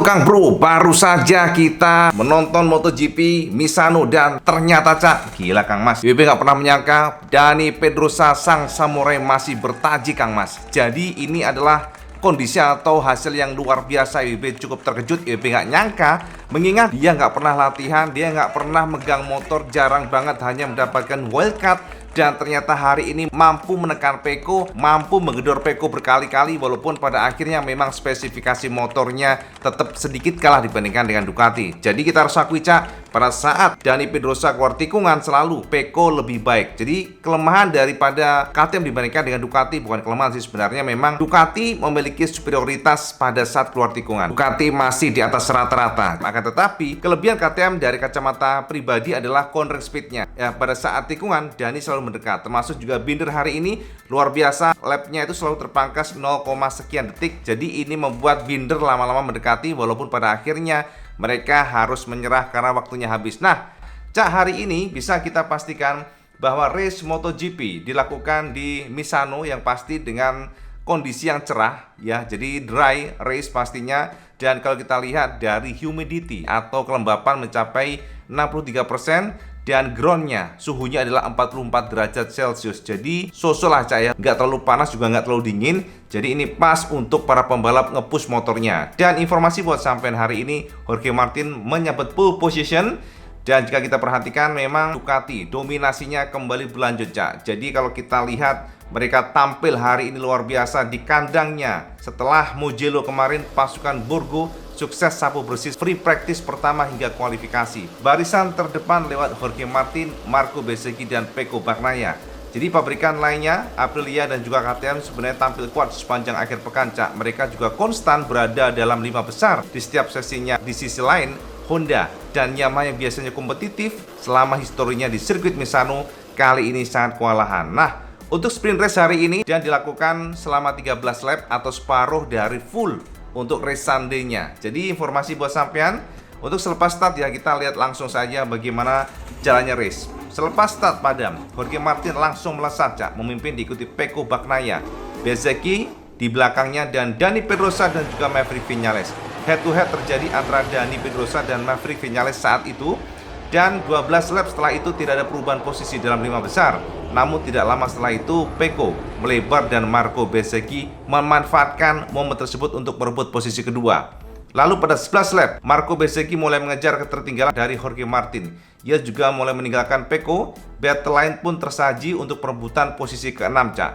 Kang Bro, baru saja kita menonton MotoGP Misano dan ternyata Cak, gila Kang Mas, WB nggak pernah menyangka Dani Pedrosa sang samurai masih bertaji Kang Mas. Jadi ini adalah kondisi atau hasil yang luar biasa. WB cukup terkejut, WB nggak nyangka, mengingat dia nggak pernah latihan, dia nggak pernah megang motor, jarang banget hanya mendapatkan wildcard. Dan ternyata hari ini mampu menekan Pecco, mampu menggedor Pecco berkali-kali, walaupun pada akhirnya memang spesifikasi motornya tetap sedikit kalah dibandingkan dengan Ducati. Jadi kita harus akui Cak, pada saat Dani Pedrosa keluar tikungan selalu Pecco lebih baik. Jadi kelemahan daripada KTM dibandingkan dengan Ducati bukan kelemahan sih, sebenarnya memang Ducati memiliki superioritas pada saat keluar tikungan. Ducati masih di atas rata-rata. Akan tetapi kelebihan KTM dari kacamata pribadi adalah cornering speednya. Ya, pada saat tikungan Dani selalu mendekat, termasuk juga Binder hari ini luar biasa, lapnya itu selalu terpangkas 0, sekian detik. Jadi ini membuat Binder lama-lama mendekati, walaupun pada akhirnya mereka harus menyerah karena waktunya habis. Nah Cak, hari ini bisa kita pastikan bahwa race MotoGP dilakukan di Misano yang pasti dengan kondisi yang cerah ya, jadi dry race pastinya. Dan kalau kita lihat dari humidity atau kelembapan mencapai 63%, dan groundnya suhunya adalah 44 derajat Celcius. Jadi so-so lah Cak ya, nggak terlalu panas juga nggak terlalu dingin. Jadi ini pas untuk para pembalap nge-push motornya. Dan informasi buat sampean hari ini, Jorge Martin menyabet pole position. Dan jika kita perhatikan memang Ducati dominasinya kembali berlanjut Cak. Jadi kalau kita lihat mereka tampil hari ini luar biasa di kandangnya. Setelah Mugello kemarin, pasukan Burgo sukses sapu bersih free practice pertama hingga kualifikasi. Barisan terdepan lewat Jorge Martin, Marco Bezzecchi, dan Pecco Bagnaia. Jadi pabrikan lainnya, Aprilia dan juga KTM sebenarnya tampil kuat sepanjang akhir pekan Cak. Mereka juga konstan berada dalam 5 besar di setiap sesinya. Di sisi lain, Honda dan Yamaha yang biasanya kompetitif selama historinya di sirkuit Misano kali ini sangat kewalahan. Nah, untuk sprint race hari ini dan dilakukan selama 13 lap atau separuh dari full untuk race Sunday-nya. Jadi informasi buat sampean, untuk selepas start ya kita lihat langsung saja bagaimana jalannya race. Selepas start padam, Jorge Martin langsung melesat Cak, memimpin diikuti Pecco Bagnaia, Bezzecchi di belakangnya, dan Dani Pedrosa dan juga Maverick Viñales. Head to head terjadi antara Dani Pedrosa dan Maverick Viñales saat itu. Dan 12 lap setelah itu tidak ada perubahan posisi dalam 5 besar. Namun tidak lama setelah itu Pecco melebar dan Marco Bezzecchi memanfaatkan momen tersebut untuk merebut posisi kedua. Lalu pada 11 lap Marco Bezzecchi mulai mengejar ketertinggalan dari Jorge Martin. Ia juga mulai meninggalkan Pecco. Battle line pun tersaji untuk perebutan posisi ke-6 Cak.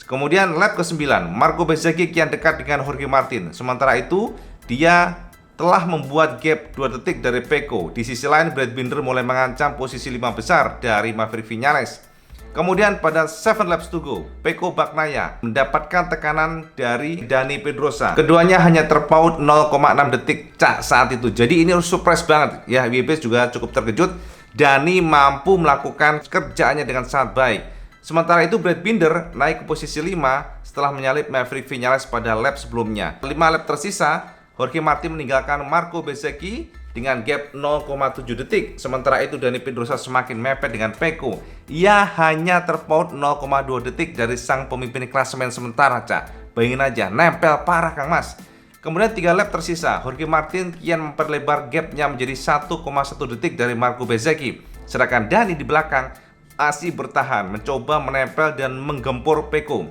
Kemudian lap ke-9 Marco Bezzecchi kian dekat dengan Jorge Martin. Sementara itu dia telah membuat gap 2 detik dari Pecco. Di sisi lain Brad Binder mulai mengancam posisi 5 besar dari Maverick Viñales. Kemudian pada 7 laps to go, Pecco Bagnaia mendapatkan tekanan dari Dani Pedrosa. Keduanya hanya terpaut 0,6 detik Cak saat itu. Jadi ini surprise banget ya, WB juga cukup terkejut. Dani mampu melakukan kerjaannya dengan sangat baik. Sementara itu Brad Binder naik ke posisi 5 setelah menyalip Maverick Viñales pada lap sebelumnya. 5 lap tersisa Jorge Martin meninggalkan Marco Bezzecchi dengan gap 0,7 detik. Sementara itu Dani Pedrosa semakin mepet dengan Pecco. Ia hanya terpaut 0,2 detik dari sang pemimpin klasemen sementara Cak. Bayangin aja, nempel parah Kang Mas. Kemudian 3 lap tersisa, Jorge Martin kian memperlebar gapnya menjadi 1,1 detik dari Marco Bezzecchi. Sedangkan Dani di belakang masih bertahan, mencoba menempel dan menggempur Pecco.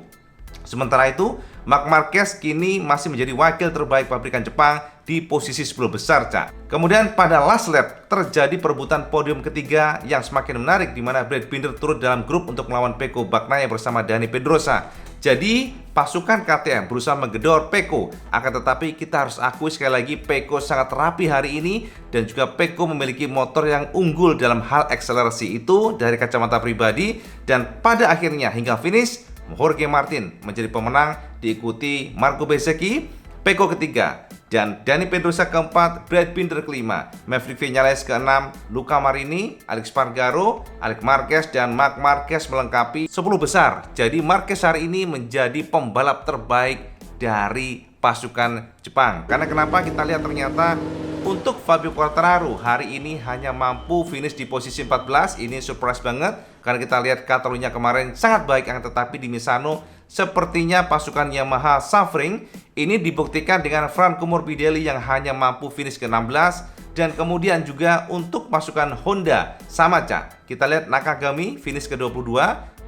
Sementara itu, Marc Marquez kini masih menjadi wakil terbaik pabrikan Jepang di posisi 10 besar Cak. Kemudian pada last lap terjadi perebutan podium ketiga yang semakin menarik, di mana Brad Binder turut dalam grup untuk melawan Pecco Bagnaia bersama Dani Pedrosa. Jadi pasukan KTM berusaha menggedor Pecco. Akan tetapi kita harus akui sekali lagi Pecco sangat rapi hari ini, dan juga Pecco memiliki motor yang unggul dalam hal akselerasi itu dari kacamata pribadi. Dan pada akhirnya hingga finish Jorge Martin menjadi pemenang, diikuti Marco Bezzecchi, Pecco ketiga, dan Dani Pedrosa keempat, Brad Binder kelima, Maverick Viñales keenam, Luca Marini, Alex Spargaro, Alex Marquez, dan Marc Marquez melengkapi 10 besar. Jadi Marquez hari ini menjadi pembalap terbaik dari pasukan Jepang. Karena kenapa? Kita lihat ternyata untuk Fabio Quartararo hari ini hanya mampu finish di posisi 14. Ini surprise banget. Karena kita lihat Catalunya kemarin sangat baik, yang tetapi di Misano sepertinya pasukan Yamaha suffering. Ini dibuktikan dengan Franco Morbidelli yang hanya mampu finish ke-16. Dan kemudian juga untuk pasukan Honda sama, Cak. Kita lihat Nakagami finish ke-22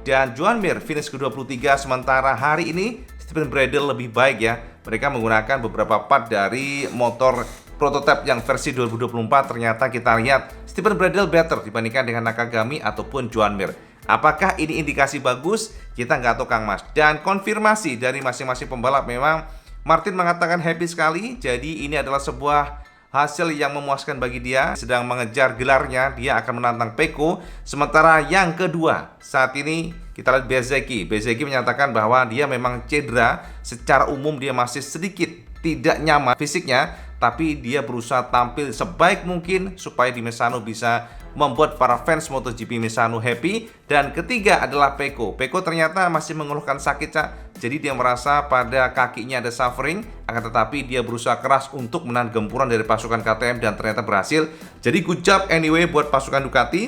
dan Joan Mir finish ke-23. Sementara hari ini Stephen Bradl lebih baik ya. Mereka menggunakan beberapa part dari motor prototipe yang versi 2024. Ternyata kita lihat Stephen Bradl better dibandingkan dengan Nakagami ataupun Joan Mir. Apakah ini indikasi bagus? Kita nggak tahu, Kang Mas. Dan konfirmasi dari masing-masing pembalap, memang Martin mengatakan happy sekali. Jadi ini adalah sebuah hasil yang memuaskan bagi dia. Sedang mengejar gelarnya, dia akan menantang Pecco. Sementara yang kedua, saat ini kita lihat Bezzecchi. Bezzecchi menyatakan bahwa dia memang cedera. Secara umum dia masih sedikit tidak nyaman fisiknya, tapi dia berusaha tampil sebaik mungkin supaya di Misano bisa membuat para fans MotoGP Misano happy. Dan ketiga adalah Pecco. Pecco ternyata masih mengeluhkan sakit, Cak. Jadi dia merasa pada kakinya ada suffering, akan tetapi dia berusaha keras untuk menahan gempuran dari pasukan KTM dan ternyata berhasil. Jadi good job anyway buat pasukan Ducati.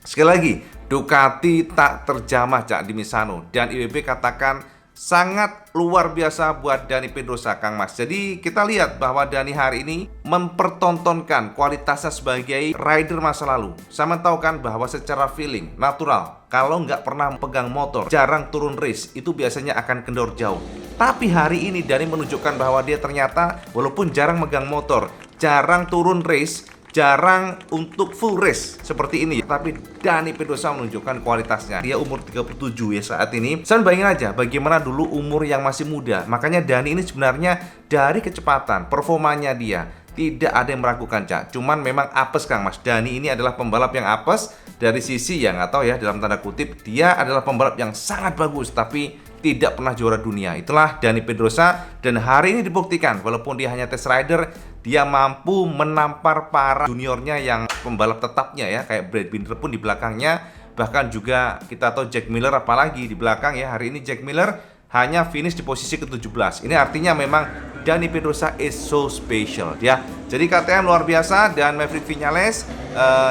Sekali lagi, Ducati tak terjamah, Cak, di Misano. Dan IWB katakan sangat luar biasa buat Dani Pedrosa, Kang Mas. Jadi kita lihat bahwa Dani hari ini mempertontonkan kualitasnya sebagai rider masa lalu. Sama tahu kan bahwa secara feeling, natural, kalau nggak pernah pegang motor, jarang turun race, itu biasanya akan kendor jauh. Tapi hari ini Dani menunjukkan bahwa dia ternyata walaupun jarang megang motor, jarang turun race, jarang untuk full race seperti ini, tapi Dani Pedrosa menunjukkan kualitasnya. Dia umur 37 ya saat ini. Saya bayangin aja bagaimana dulu umur yang masih muda. Makanya Dani ini sebenarnya dari kecepatan, performanya dia tidak ada yang meragukan, Cak. Cuman memang apes, Kang Mas. Dani ini adalah pembalap yang apes dari sisi yang nggak tahu ya, dalam tanda kutip, dia adalah pembalap yang sangat bagus tapi tidak pernah juara dunia. Itulah Dani Pedrosa. Dan hari ini dibuktikan walaupun dia hanya test rider, dia mampu menampar para juniornya yang pembalap tetapnya ya, kayak Brad Binder pun di belakangnya. Bahkan juga kita tahu Jack Miller apalagi di belakang ya. Hari ini Jack Miller hanya finish di posisi ke-17. Ini artinya memang Dani Pedrosa is so special ya. Jadi KTM luar biasa. Dan Maverick Viñales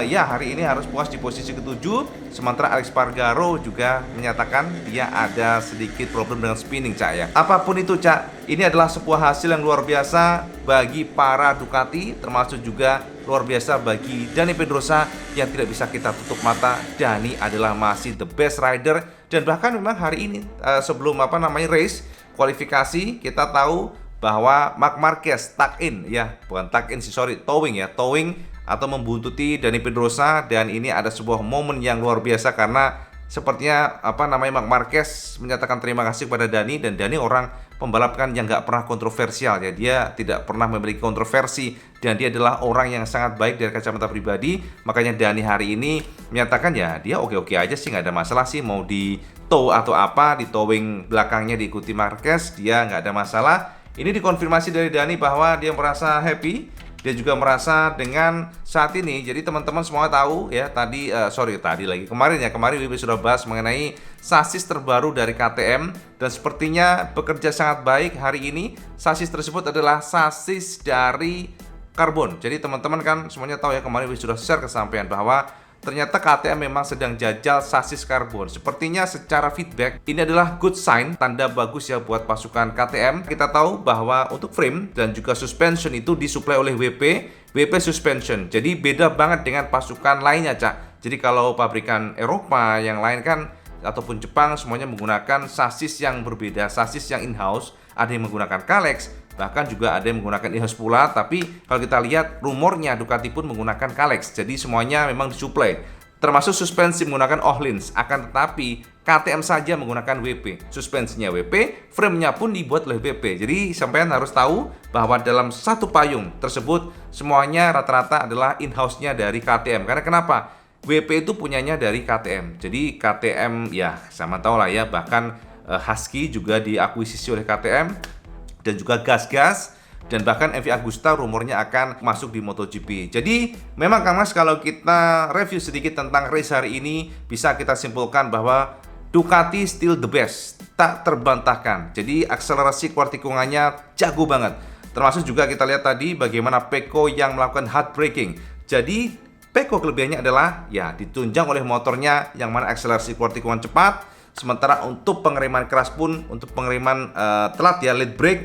ya hari ini harus puas di posisi ke-7. Sementara Alex Spargaro juga menyatakan dia ada sedikit problem dengan spinning, Cak ya. Apapun itu, Cak, ini adalah sebuah hasil yang luar biasa bagi para Ducati, termasuk juga luar biasa bagi Dani Pedrosa yang tidak bisa kita tutup mata. Dani adalah masih the best rider. Dan bahkan memang hari ini sebelum race kualifikasi, kita tahu bahwa Marc Marquez tuck in ya, bukan tuck in sih, sorry, towing ya, towing atau membuntuti Dani Pedrosa. Dan ini ada sebuah momen yang luar biasa karena sepertinya Marc Marquez menyatakan terima kasih kepada Dani. Dan Dani orang pembalap kan yang nggak pernah kontroversial ya, dia tidak pernah memiliki kontroversi dan dia adalah orang yang sangat baik dari kacamata pribadi. Makanya Dani hari ini menyatakan ya dia oke-oke aja sih, nggak ada masalah sih mau di tow atau apa, di towing belakangnya diikuti Marquez, dia nggak ada masalah. Ini dikonfirmasi dari Dani bahwa dia merasa happy. Dia juga merasa dengan saat ini. Jadi teman-teman semua tahu ya, kemarin Wibi sudah bahas mengenai sasis terbaru dari KTM dan sepertinya bekerja sangat baik hari ini. Sasis tersebut adalah sasis dari karbon. Jadi teman-teman kan semuanya tahu ya, kemarin Wibi sudah share kesampaian bahwa ternyata KTM memang sedang jajal sasis karbon. Sepertinya secara feedback ini adalah good sign, tanda bagus ya buat pasukan KTM. Kita tahu bahwa untuk frame dan juga suspension itu disuplai oleh WP Suspension. Jadi beda banget dengan pasukan lainnya, Cak. Jadi kalau pabrikan Eropa yang lain kan ataupun Jepang semuanya menggunakan sasis yang berbeda, sasis yang in-house. Ada yang menggunakan Kalex, bahkan juga ada yang menggunakan in-house pula. Tapi kalau kita lihat rumornya Ducati pun menggunakan Kalex. Jadi semuanya memang disuplai, termasuk suspensi menggunakan Öhlins. Akan tetapi KTM saja menggunakan WP, suspensinya WP, frame-nya pun dibuat oleh WP. Jadi sampean harus tahu bahwa dalam satu payung tersebut semuanya rata-rata adalah in-house-nya dari KTM. Karena kenapa? WP itu punyanya dari KTM. Jadi KTM ya sama tahu lah ya, bahkan Husky juga diakuisisi oleh KTM dan juga Gas-Gas, dan bahkan MV Agusta rumornya akan masuk di MotoGP. Jadi memang Kang Mas, kalau kita review sedikit tentang race hari ini, bisa kita simpulkan bahwa Ducati still the best, tak terbantahkan. Jadi akselerasi keluar tikungannya jago banget. Termasuk juga kita lihat tadi bagaimana Pecco yang melakukan hard braking. Jadi Peko kelebihannya adalah ya ditunjang oleh motornya yang mana akselerasi keluar tikungan cepat. Sementara untuk pengereman keras pun, untuk pengereman telat ya, late brake,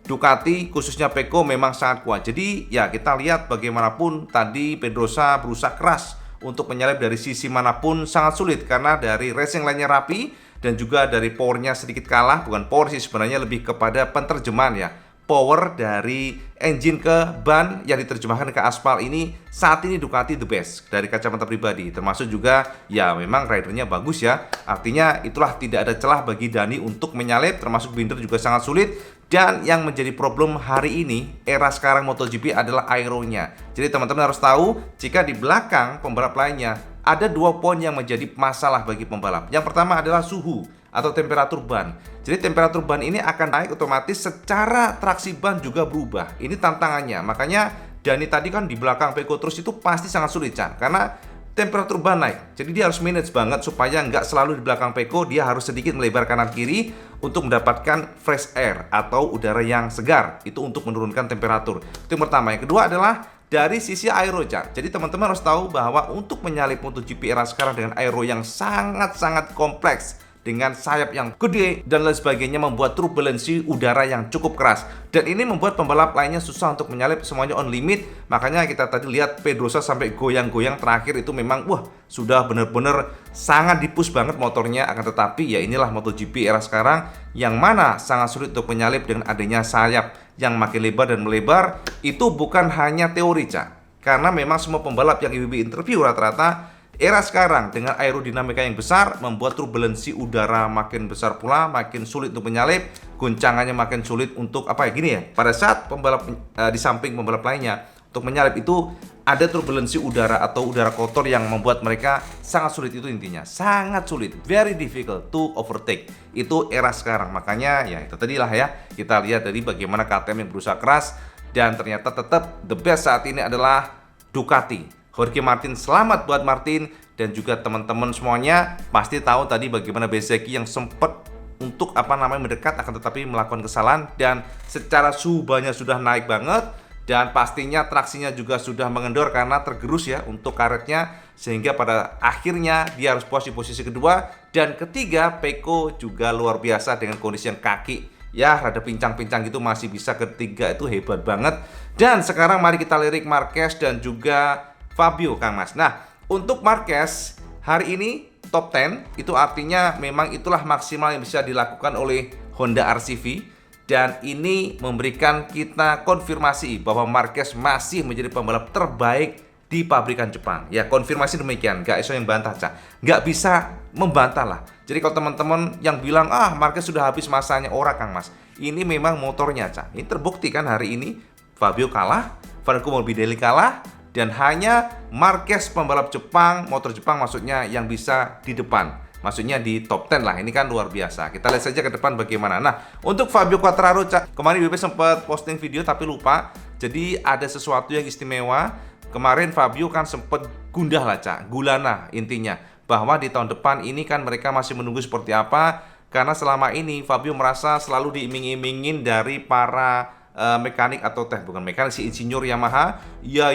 Ducati khususnya Peko memang sangat kuat. Jadi ya kita lihat bagaimanapun tadi Pedrosa berusaha keras untuk menyalip dari sisi manapun sangat sulit karena dari racing line-nya rapi dan juga dari powernya sedikit kalah. Bukan power sih sebenarnya, lebih kepada penerjemahan ya. Power dari engine ke ban yang diterjemahkan ke aspal ini saat ini Ducati the best dari kacamata pribadi, termasuk juga ya memang ridernya bagus ya, artinya itulah tidak ada celah bagi Dani untuk menyalip, termasuk Binder juga sangat sulit. Dan yang menjadi problem hari ini era sekarang MotoGP adalah aeronya. Jadi teman-teman harus tahu jika di belakang pembalap lainnya ada 2 poin yang menjadi masalah bagi pembalap. Yang pertama adalah suhu atau temperatur ban. Jadi temperatur ban ini akan naik otomatis, secara traksi ban juga berubah. Ini tantangannya. Makanya Dani tadi kan di belakang Peko terus itu pasti sangat sulit, Chan, karena temperatur ban naik. Jadi dia harus manage banget supaya nggak selalu di belakang Peko, dia harus sedikit melebar kanan kiri untuk mendapatkan fresh air atau udara yang segar. Itu untuk menurunkan temperatur. Itu yang pertama. Yang kedua adalah dari sisi aero, Chan. Jadi teman-teman harus tahu bahwa untuk menyalip MotoGP era sekarang dengan aero yang sangat-sangat kompleks, dengan sayap yang gede dan lain sebagainya, membuat turbulensi udara yang cukup keras. Dan ini membuat pembalap lainnya susah untuk menyalip, semuanya on limit. Makanya kita tadi lihat Pedrosa sampai goyang-goyang terakhir itu memang wah, sudah benar-benar sangat dipush banget motornya. Akan tetapi ya inilah MotoGP era sekarang yang mana sangat sulit untuk menyalip dengan adanya sayap yang makin lebar dan melebar. Itu bukan hanya teori, Cak. Karena memang semua pembalap yang IWB interview rata-rata era sekarang dengan aerodinamika yang besar membuat turbulensi udara makin besar pula, makin sulit untuk menyalip, guncangannya makin sulit untuk apa ya gini ya. Pada saat pembalap di samping pembalap lainnya untuk menyalip itu ada turbulensi udara atau udara kotor yang membuat mereka sangat sulit, itu intinya. Sangat sulit, very difficult to overtake. Itu era sekarang. Makanya ya itu tadilah ya, kita lihat dari bagaimana KTM yang berusaha keras dan ternyata tetap the best saat ini adalah Ducati. Jorge Martin, selamat buat Martin dan juga teman-teman semuanya. Pasti tahu tadi bagaimana Bezzecchi yang sempat untuk mendekat akan tetapi melakukan kesalahan, dan secara suhu bannya sudah naik banget dan pastinya traksinya juga sudah mengendor karena tergerus ya untuk karetnya, sehingga pada akhirnya dia harus posisi kedua. Dan ketiga Peko juga luar biasa dengan kondisi yang kaki ya rada pincang-pincang gitu masih bisa ketiga, itu hebat banget. Dan sekarang mari kita lirik Marquez dan juga Fabio, Kang Mas. Nah, untuk Marquez hari ini top 10, itu artinya memang itulah maksimal yang bisa dilakukan oleh Honda RCV, dan ini memberikan kita konfirmasi bahwa Marquez masih menjadi pembalap terbaik di pabrikan Jepang. Ya, konfirmasi demikian, gak iso yang bantah, Cak. Gak bisa membantah lah. Jadi kalau teman-teman yang bilang Marquez sudah habis masanya, ora Kang Mas. Ini memang motornya, Cak. Ini terbukti kan hari ini Fabio kalah, Franco Morbidelli kalah, dan hanya Marquez pembalap Jepang, motor Jepang maksudnya, yang bisa di depan. Maksudnya di top 10 lah. Ini kan luar biasa. Kita lihat saja ke depan bagaimana. Nah, untuk Fabio Quartararo, kemarin WP sempat posting video tapi lupa. Jadi ada sesuatu yang istimewa. Kemarin Fabio kan sempat gundah lah, gulana intinya. Bahwa di tahun depan ini kan mereka masih menunggu seperti apa. Karena selama ini Fabio merasa selalu diiming-imingin dari para mekanik atau bukan mekanik, si insinyur Yamaha, ya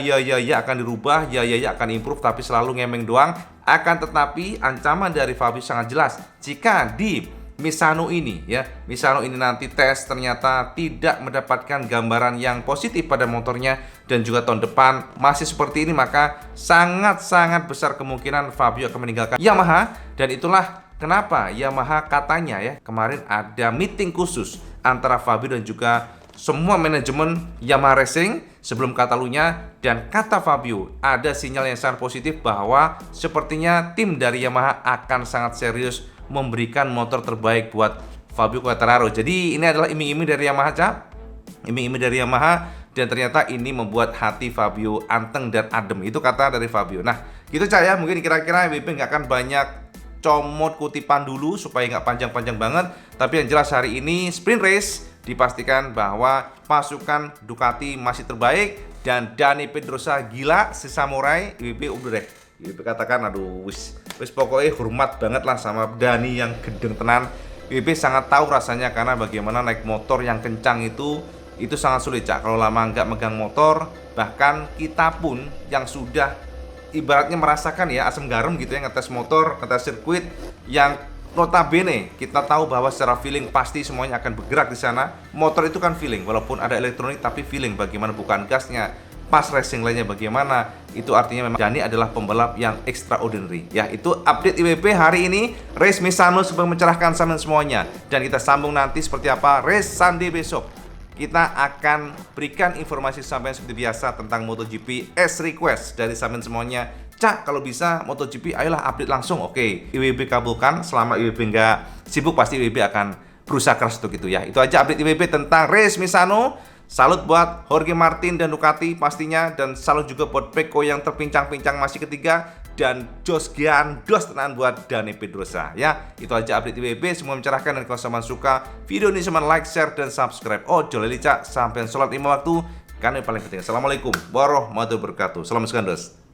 akan dirubah, ya akan improve, tapi selalu ngemeng doang. Akan tetapi ancaman dari Fabio sangat jelas. Jika di Misano ini nanti tes ternyata tidak mendapatkan gambaran yang positif pada motornya dan juga tahun depan masih seperti ini, maka sangat-sangat besar kemungkinan Fabio akan meninggalkan Yamaha. Dan itulah kenapa Yamaha katanya ya kemarin ada meeting khusus antara Fabio dan juga semua manajemen Yamaha Racing sebelum Catalunya, dan kata Fabio ada sinyal yang sangat positif bahwa sepertinya tim dari Yamaha akan sangat serius memberikan motor terbaik buat Fabio Quartararo. Jadi ini adalah iming-iming dari Yamaha, iming-iming dari Yamaha, dan ternyata ini membuat hati Fabio anteng dan adem. Itu kata dari Fabio. Nah gitu, ya, mungkin kira-kira WP nggak akan banyak comot kutipan dulu supaya nggak panjang-panjang banget. Tapi yang jelas hari ini sprint race dipastikan bahwa pasukan Ducati masih terbaik, dan Dani Pedrosa gila, si samurai. IWB udah deh, IWB katakan aduh wis pokoknya hormat banget lah sama Dani yang gendeng tenan. IWB sangat tahu rasanya karena bagaimana naik motor yang kencang itu sangat sulit, Cak. Kalau lama nggak megang motor, bahkan kita pun yang sudah ibaratnya merasakan ya asam garam gitu ya, ngetes motor, ngetes sirkuit yang notabene kita tahu bahwa secara feeling pasti semuanya akan bergerak di sana. Motor itu kan feeling, walaupun ada elektronik tapi feeling bagaimana bukan gasnya, pas racing lainnya bagaimana. Itu artinya memang Dani adalah pembalap yang extraordinary. Ya, itu update IWB hari ini. Race Misano supaya mencerahkan sampean semuanya. Dan kita sambung nanti seperti apa race Sunday besok. Kita akan berikan informasi sampean seperti biasa tentang MotoGP as request dari sampean semuanya. Cak, kalau bisa MotoGP ayolah update langsung. Oke, IWB kabulkan. Selama IWB nggak sibuk pasti IWB akan berusaha keras untuk itu ya. Itu aja update IWB tentang race Misano. Salut buat Jorge Martin dan Ducati pastinya, dan salut juga buat Pecco yang terpincang-pincang masih ketiga, dan Jos Gandos tenan buat Dani Pedrosa ya. Itu aja update IWB, semua mencerahkan. Dan kalau sampean suka video ini cuma like, share, dan subscribe. Oh joleli cak, sampai sholat 5 waktu kan yang paling penting. Assalamualaikum warahmatullahi wabarakatuh. Salam Gandos.